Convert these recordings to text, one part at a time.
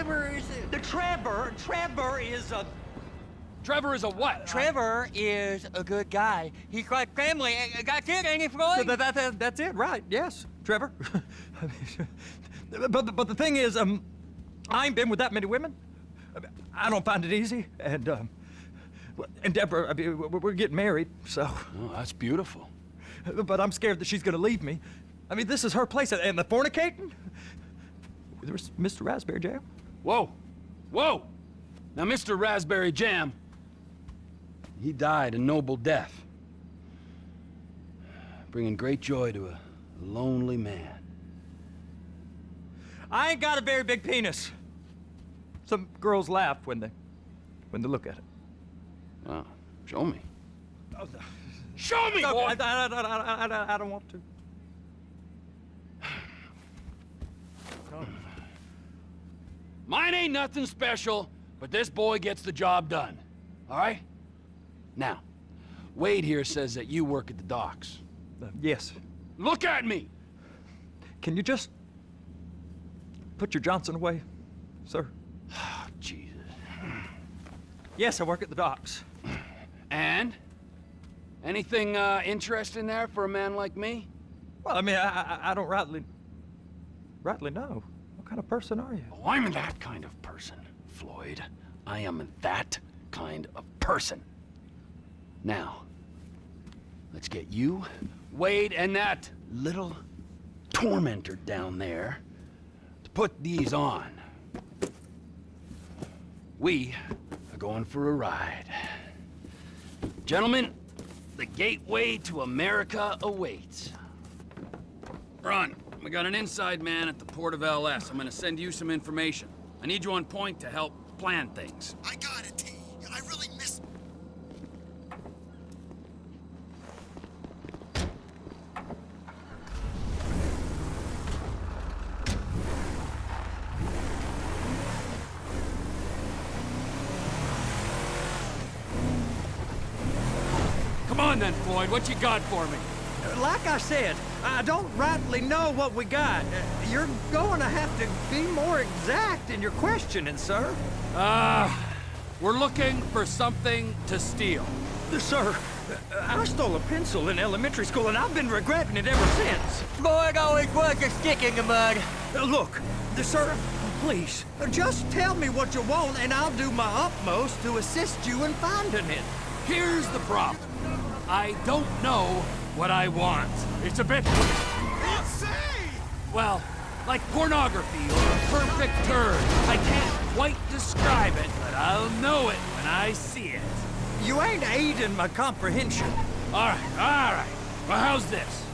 Trevor is... Trevor is a... Trevor is a what? Trevor is a good guy. He's got family. Got kid, ain't he, Floyd? So that's it, right? Yes, Trevor. but the thing is, I ain't been with that many women. I don't find it easy, and Deborah, I mean, we're getting married, so. Oh, that's beautiful. But I'm scared that she's gonna leave me. I mean, this is her place, and the fornicating? There's Mr. Raspberry Jam. Whoa, whoa! Now, Mr. Raspberry Jam, he died a noble death, bringing great joy to a lonely man. I ain't got a very big penis. Some girls laugh when they look at it. Oh, show me. Oh, no. Show me, No, boy! I don't want to. No. Mine ain't nothing special, but this boy gets the job done. All right? Now, Wade here says that you work at the docks. Yes. Look at me! Can you just put your Johnson away, sir? Oh, Jesus. Yes, I work at the docks. And? Anything interesting there for a man like me? Well, I mean, I don't rightly know. What kind of person are you? Oh, I'm that kind of person, Floyd. I am that kind of person. Now, let's get you, Wade, and that little tormentor down there to put these on. We are going for a ride. Gentlemen, the gateway to America awaits. Ron, we got an inside man at the port of LS. I'm gonna send you some information. I need you on point to help plan things. I got it, T. I really miss... Come on then, Floyd, what you got for me? Like I said, I don't rightly know what we got. You're going to have to be more exact in your questioning, sir. We're looking for something to steal. Sir, I stole a pencil in elementary school, and I've been regretting it ever since. Floyd always was a stick in the mud. Look, sir, please, just tell me what you want, and I'll do my utmost to assist you in finding it. Here's the problem. I don't know what I want. It's a bit... Insane! well, like pornography or a perfect turd. I can't quite describe it, but I'll know it when I see it. You ain't aiding my comprehension. All right. Well, how's this?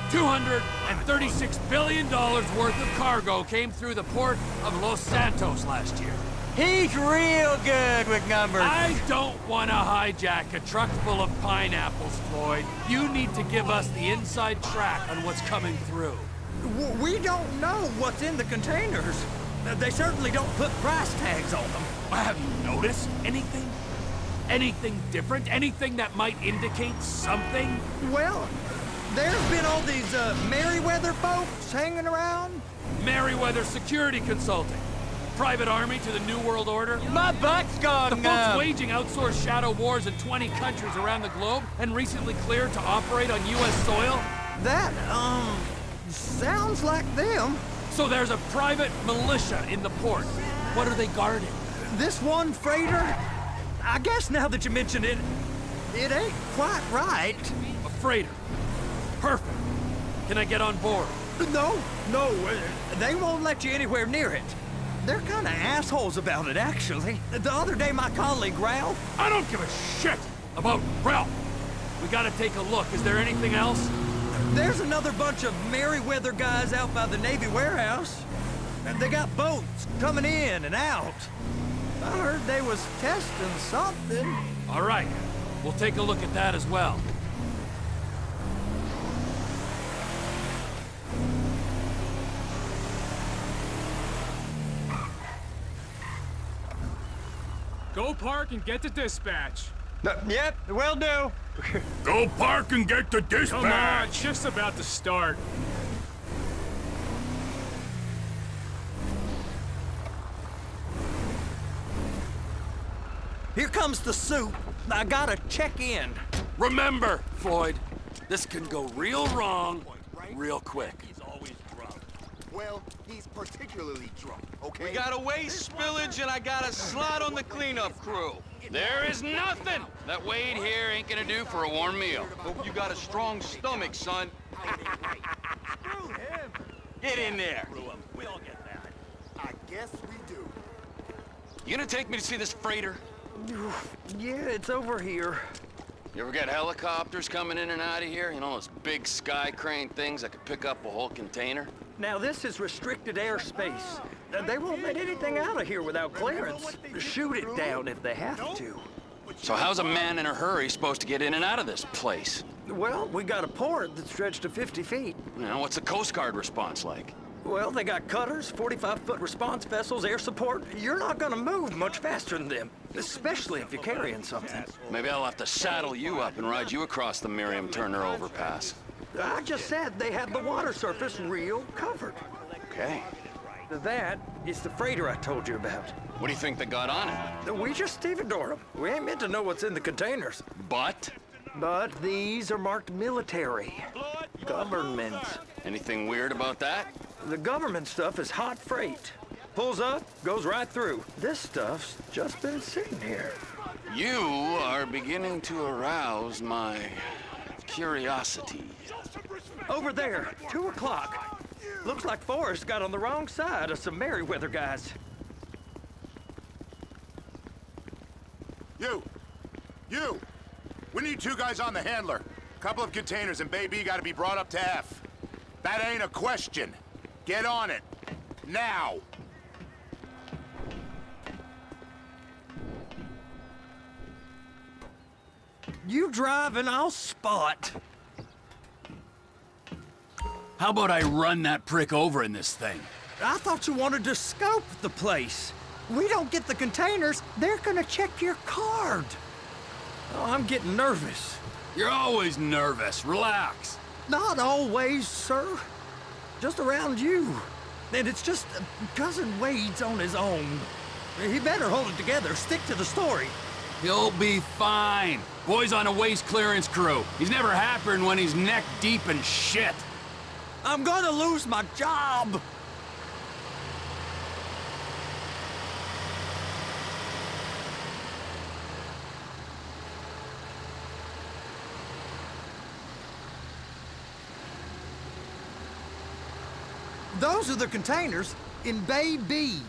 $236 billion worth of cargo came through the port of Los Santos last year. He's real good with numbers. I don't want to hijack a truck full of pineapples, Floyd. You need to give us the inside track on what's coming through. We don't know what's in the containers. They certainly don't put price tags on them. Have you noticed anything? Anything different? Anything that might indicate something? Well, there's been all these Merryweather folks hanging around. Merryweather Security Consulting. Private army to the New World Order. My butt's gone The folks numb. waging outsourced shadow wars in 20 countries around the globe and recently cleared to operate on U.S. soil. That, sounds like them. So there's a private militia in the port. What are they guarding? This one freighter, I guess now that you mention it, it ain't quite right. A freighter. Perfect. Can I get on board? No, they won't let you anywhere near it. They're kind of assholes about it, actually. The other day, my colleague, Ralph... I don't give a shit about Ralph. We gotta take a look. Is there anything else? There's another bunch of Merryweather guys out by the Navy warehouse. They got boats coming in and out. I heard they was testing something. All right. We'll take a look at that as well. Go park and get to dispatch. Yep, will do. Go park and get the dispatch! Come on, shift's about to start. Here comes the soup. I gotta check in. Remember, Floyd, this can go real wrong real quick. He's always drunk. Well, he's particularly drunk, okay? We got a waste spillage and I got a slot on the cleanup crew. There is nothing that Wade here ain't gonna do for a warm meal. Hope you got a strong stomach, son. Screw him. Get in there. We all get that. I guess we do. You gonna take me to see this freighter? Yeah, it's over here. You ever get helicopters coming in and out of here? You know, those big sky crane things that could pick up a whole container? Now, this is restricted airspace. They won't let anything out of here without clearance. Shoot it down if they have to. So how's a man in a hurry supposed to get in and out of this place? Well, we got a port that stretched to 50 feet. You know, what's the Coast Guard response like? Well, they got cutters, 45-foot response vessels, air support. You're not gonna move much faster than them, especially if you're carrying something. Maybe I'll have to saddle you up and ride you across the Miriam Turner overpass. I just said they have the water surface real covered. Okay. That is the freighter I told you about. What do you think they got on it? We just stevedore them. We ain't meant to know what's in the containers. But? But these are marked military. Government. Anything weird about that? The government stuff is hot freight. Pulls up, goes right through. This stuff's just been sitting here. You are beginning to arouse my curiosity. Over there, 2 o'clock. Looks like Forrest got on the wrong side of some Merryweather guys. You! We need 2 guys on the handler. Couple of containers and Bay B gotta be brought up to F. That ain't a question. Get on it. Now! You drive and I'll spot. How about I run that prick over in this thing? I thought you wanted to scope the place. We don't get the containers, they're gonna check your card. Oh, I'm getting nervous. You're always nervous. Relax. Not always, sir. Just around you. And it's just Cousin Wade's on his own. He better hold it together, stick to the story. He'll be fine. Boy's on a waste clearance crew. He's never happier when he's neck deep in shit. I'm gonna lose my job. Those are the containers in Bay B.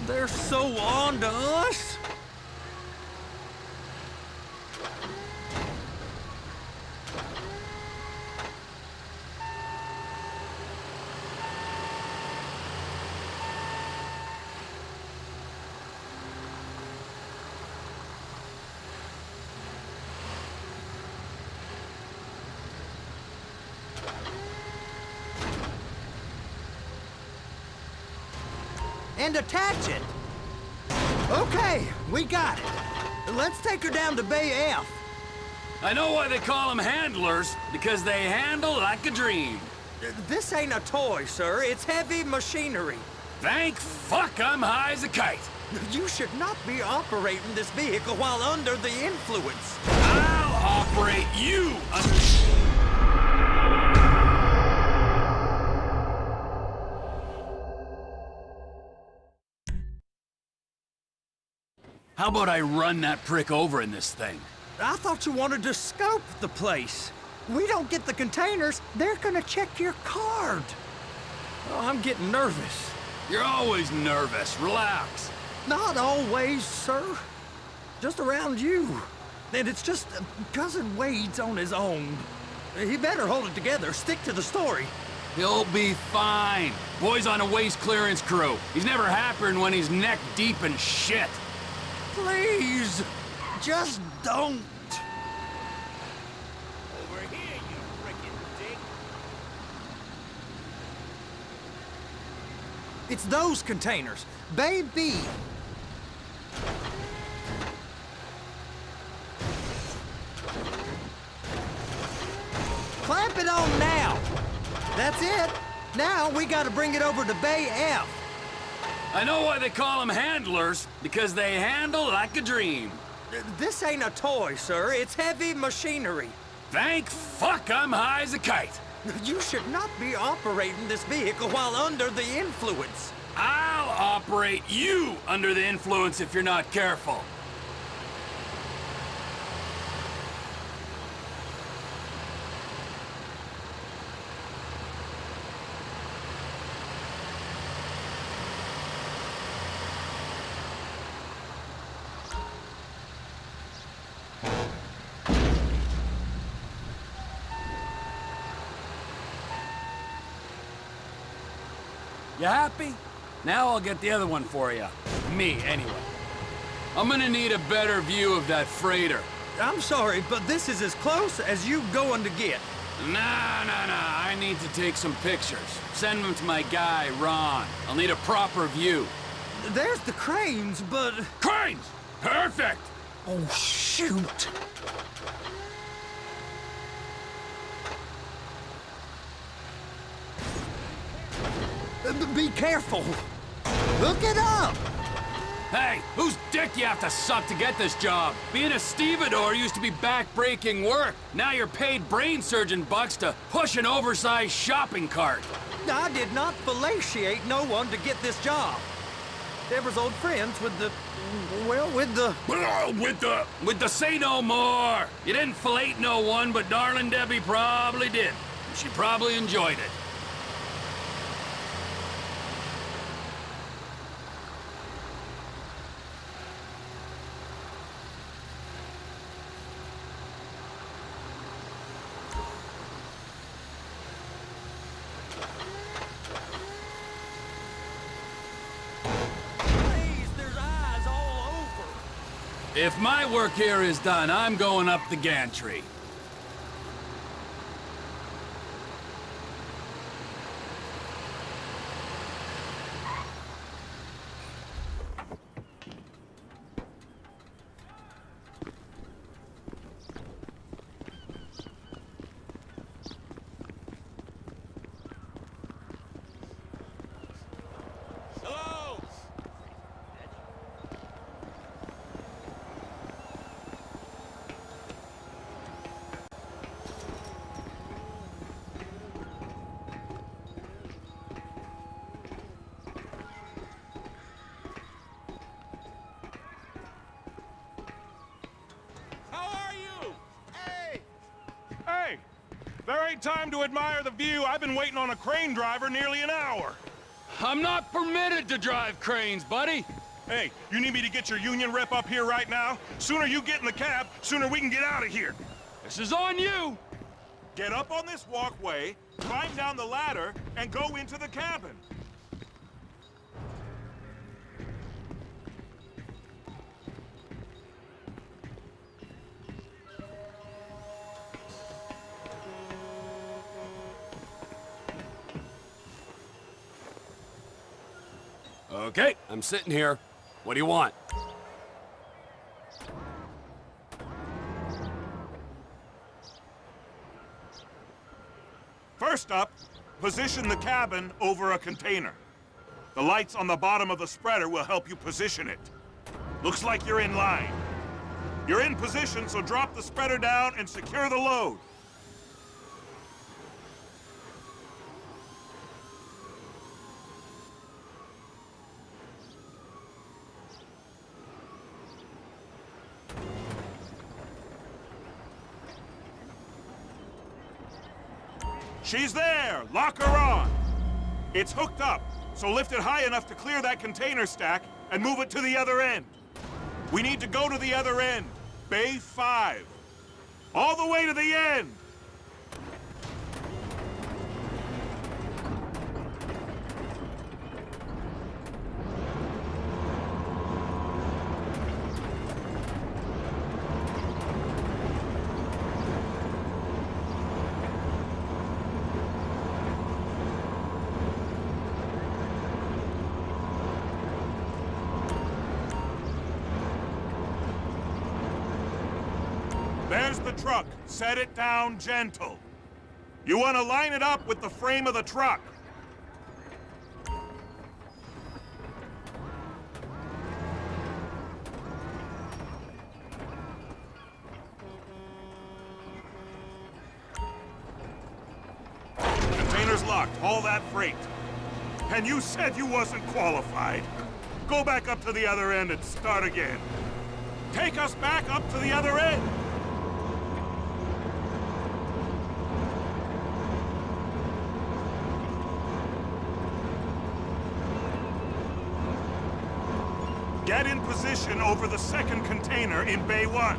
They're so on to us. And attach it. Okay, we got it. Let's take her down to Bay F. I know why they call them handlers, because they handle like a dream. This ain't a toy, sir. It's heavy machinery. Thank fuck I'm high as a kite. You should not be operating this vehicle while under the influence. I'll operate you. How about I run that prick over in this thing? I thought you wanted to scope the place. We don't get the containers, they're gonna check your card. Oh, I'm getting nervous. You're always nervous. Relax. Not always, sir. Just around you. And it's just Cousin Wade's on his own. He better hold it together, stick to the story. He'll be fine. Boy's on a waste clearance crew. He's never happier when he's neck deep in shit. Please, just don't. Over here, you frickin' dick. It's those containers. Bay B. Clamp it on now. That's it. Now we gotta bring it over to Bay F. I know why they call them handlers, because they handle like a dream. This ain't a toy, sir. It's heavy machinery. Thank fuck I'm high as a kite. You should not be operating this vehicle while under the influence. I'll operate you under the influence if you're not careful. You happy? Now I'll get the other one for you. Me, anyway. I'm gonna need a better view of that freighter. I'm sorry, but this is as close as you going to get. Nah. I need to take some pictures. Send them to my guy, Ron. I'll need a proper view. There's the cranes, but... Cranes! Perfect! Oh, shoot. Be careful. Look it up. Hey, whose dick you have to suck to get this job? Being a stevedore used to be back-breaking work. Now you're paid brain surgeon bucks to push an oversized shopping cart. I did not fellatiate no one to get this job. Deborah's old friends with the... well, with the... With the say no more. You didn't fillet no one, but darling Debbie probably did. She probably enjoyed it. If my work here is done, I'm going up the gantry. There ain't time to admire the view. I've been waiting on a crane driver nearly an hour. I'm not permitted to drive cranes, buddy. Hey, you need me to get your union rep up here right now? Sooner you get in the cab, sooner we can get out of here. This is on you. Get up on this walkway, climb down the ladder, and go into the cabin. Okay, I'm sitting here. What do you want? First up, position the cabin over a container. The lights on the bottom of the spreader will help you position it. Looks like you're in line. You're in position, so drop the spreader down and secure the load. She's there! Lock her on! It's hooked up, so lift it high enough to clear that container stack and move it to the other end. We need to go to the other end, Bay 5. All the way to the end! truck. Set it down gentle. You want to line it up with the frame of the truck. Container's locked. Haul that freight. And you said you wasn't qualified. Go back up to the other end and start again. Take us back up to the other end! Get in position over the second container in Bay 1.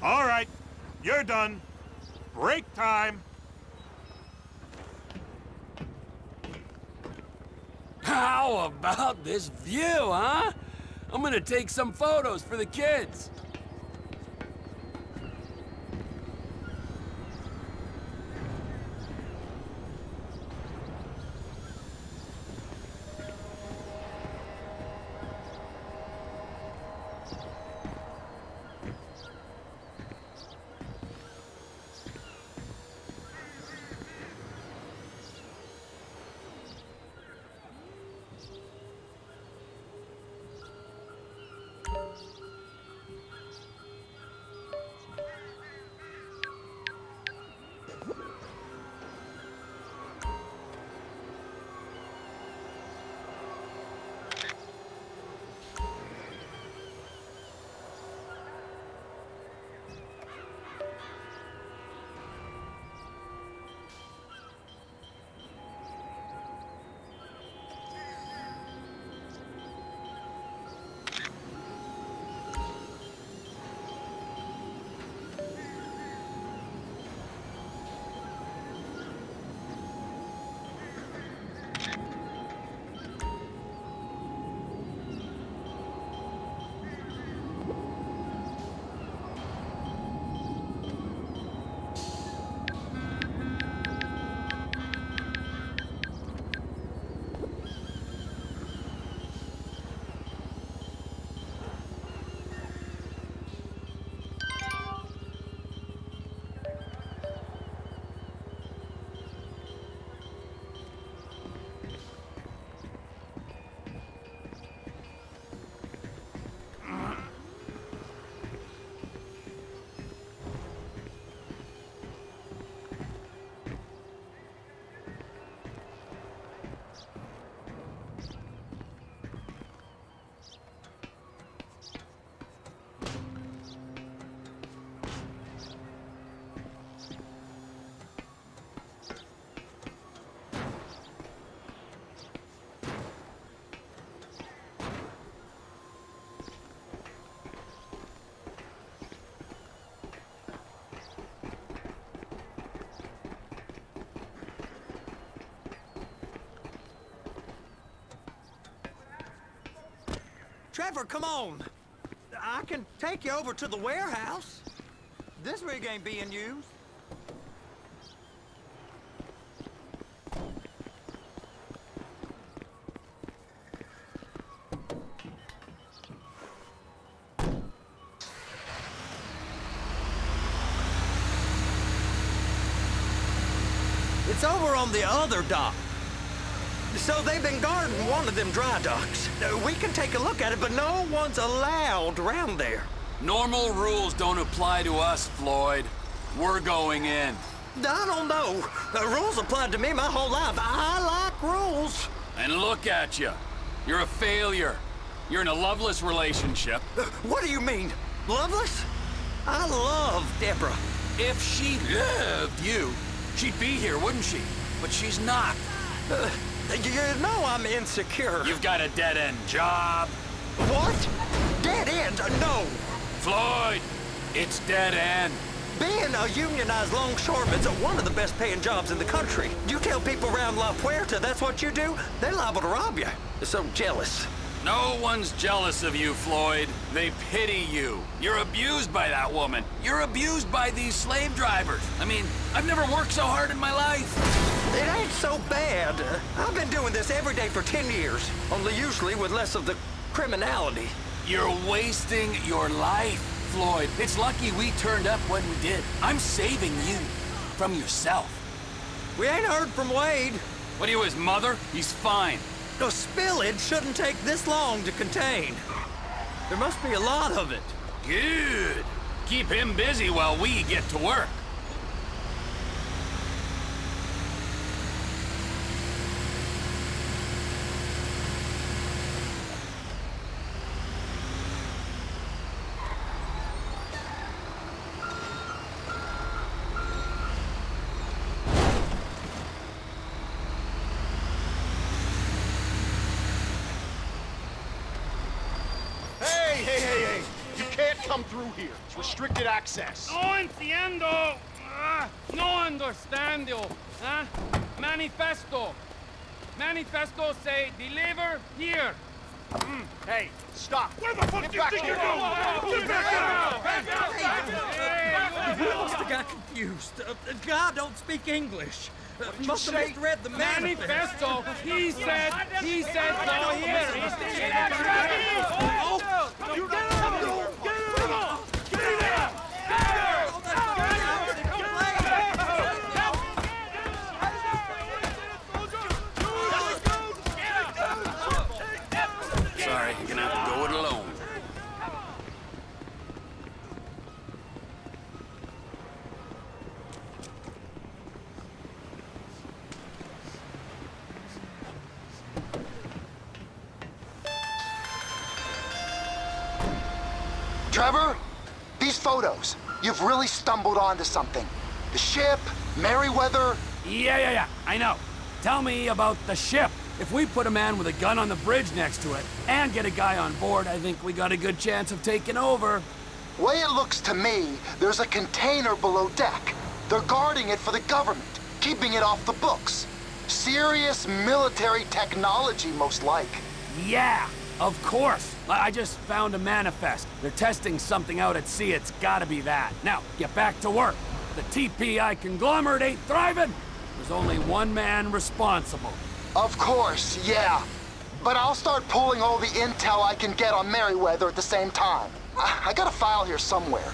All right, you're done. Break time. How about this view, huh? I'm gonna take some photos for the kids. Trevor, come on. I can take you over to the warehouse. This rig ain't being used. It's over on the other dock. So they've been guarding one of them dry docks. We can take a look at it, but no one's allowed around there. Normal rules don't apply to us, Floyd. We're going in. I don't know. Rules applied to me my whole life. I like rules. And look at you. You're a failure. You're in a loveless relationship. What do you mean? Loveless? I love Deborah. If she loved you, she'd be here, wouldn't she? But she's not. You know I'm insecure. You've got a dead-end job. What? Dead end? No. Floyd, it's dead end. Being a unionized longshoreman's one of the best paying jobs in the country. You tell people around La Puerta that's what you do, they're liable to rob you. They're so jealous. No one's jealous of you, Floyd. They pity you. You're abused by that woman. You're abused by these slave drivers. I mean, I've never worked so hard in my life. It ain't so bad. I've been doing this every day for 10 years, only usually with less of the criminality. You're wasting your life, Floyd. It's lucky we turned up when we did. I'm saving you from yourself. We ain't heard from Wade. What are you, his mother? He's fine. The spillage shouldn't take this long to contain. There must be a lot of it. Good. Keep him busy while we get to work. Hey! You can't come through here. It's restricted access. No entiendo. No understando. Manifesto. Manifesto say deliver here. Hey, stop. Where the fuck Get back here. Get back You must have got confused. God don't speak English. Must have misread the manifesto. Manifesto. He said no here. You get Sorry, you're gonna have to go it alone. Trevor, these photos, you've really stumbled onto something. The ship, Merryweather. Yeah, I know. Tell me about the ship. If we put a man with a gun on the bridge next to it and get a guy on board, I think we got a good chance of taking over. Way it looks to me, there's a container below deck. They're guarding it for the government, keeping it off the books. Serious military technology, most like. Yeah, of course. I just found a manifest. They're testing something out at sea. It's gotta be that. Now, get back to work. The TPI conglomerate ain't thriving. There's only one man responsible. Of course, yeah. But I'll start pulling all the intel I can get on Merryweather at the same time. I got a file here somewhere.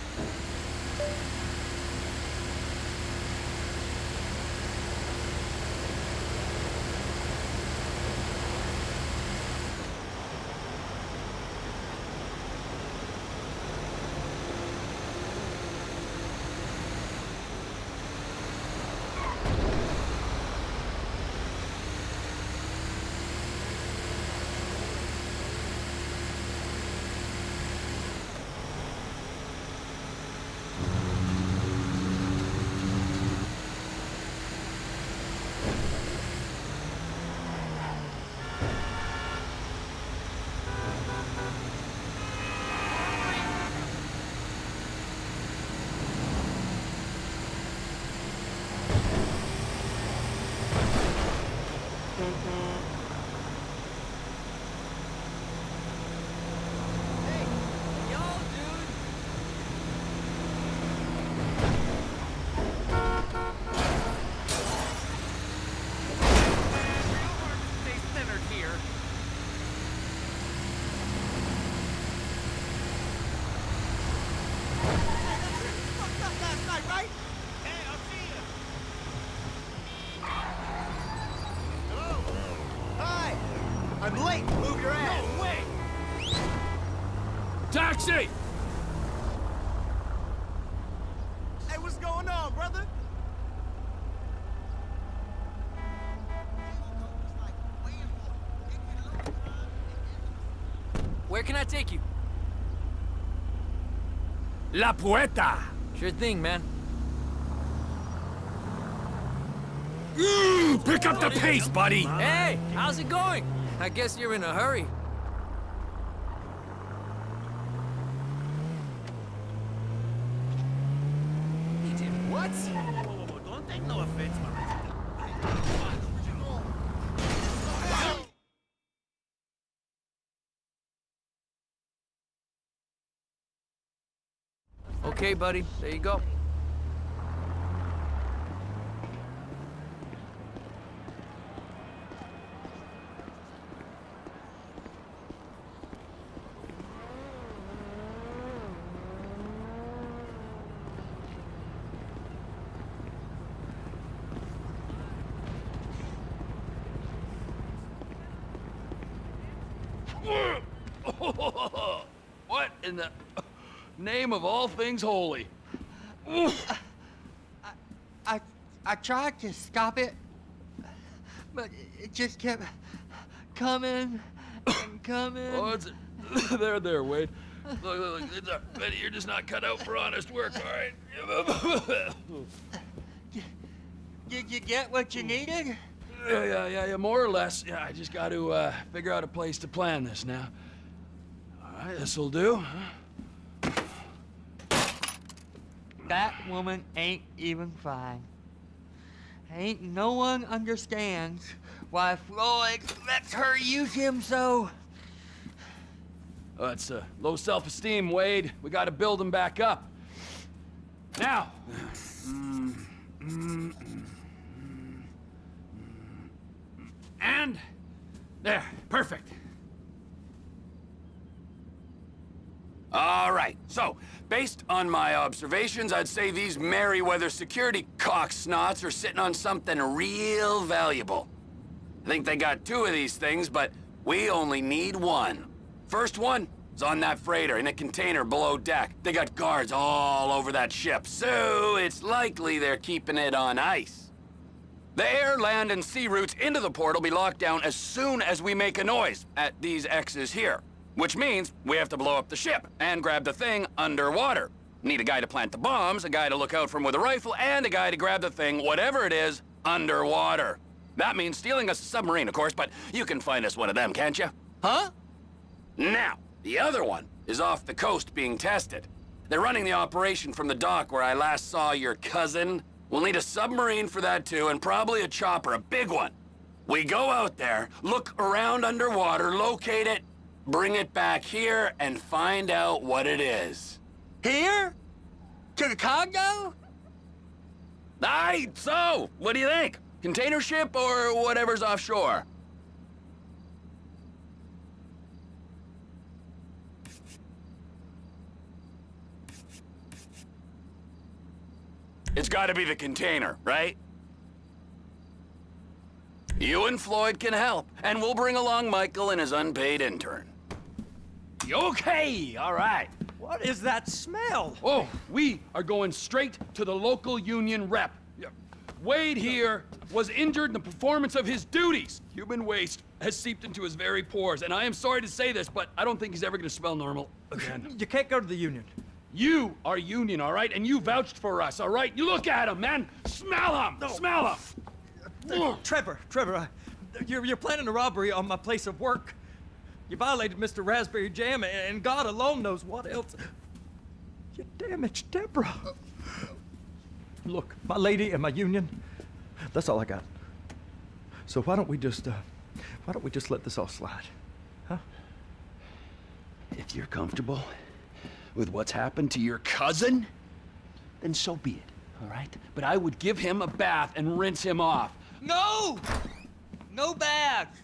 Taxi! Hey, what's going on, brother? Where can I take you? La Puerta! Sure thing, man. Pick up the pace, buddy! Hey, how's it going? I guess you're in a hurry. He did what? Whoa, don't take no offense, Okay, buddy, there you go. What in the name of all things holy? I tried to stop it, but it just kept coming and coming. Oh, it's there, Wade. Look, it's Betty, you're just not cut out for honest work, all right? Did you get what you needed? Yeah, more or less. Yeah, I just got to figure out a place to plan this now. All right, this'll do. That woman ain't even fine. Ain't no one understands why Floyd lets her use him so. Oh, it's low self-esteem, Wade. We got to build him back up. Now. And there, perfect. All right, so based on my observations, I'd say these Merryweather security cocksnots are sitting on something real valuable. I think they got 2 of these things, but we only need 1. First one is on that freighter in a container below deck. They got guards all over that ship, so it's likely they're keeping it on ice. The air, land, and sea routes into the port will be locked down as soon as we make a noise at these X's here. Which means we have to blow up the ship and grab the thing underwater. Need a guy to plant the bombs, a guy to look out for him with a rifle, and a guy to grab the thing, whatever it is, underwater. That means stealing us a submarine, of course, but you can find us one of them, can't you? Huh? Now, the other one is off the coast being tested. They're running the operation from the dock where I last saw your cousin. We'll need a submarine for that too, and probably a chopper, a big one. We go out there, look around underwater, locate it, bring it back here, and find out what it is. Here? To the Congo? Aye, so, what do you think? Container ship or whatever's offshore? It's gotta be the container, right? You and Floyd can help, and we'll bring along Michael and his unpaid intern. Okay, all right. What is that smell? Oh, we are going straight to the local union rep. Wade here was injured in the performance of his duties. Human waste has seeped into his very pores, and I am sorry to say this, but I don't think he's ever gonna smell normal again. You can't go to the union. You are union, all right? And you vouched for us, all right? You look at him, man. Smell him. No. Smell him. Trevor, you're planning a robbery on my place of work. You violated Mr. Raspberry Jam, and God alone knows what else. You damaged Deborah. Look, my lady and my union, that's all I got. So why don't we just let this all slide, huh? If you're comfortable with what's happened to your cousin, then so be it, all right? But I would give him a bath and rinse him off. No! No bags!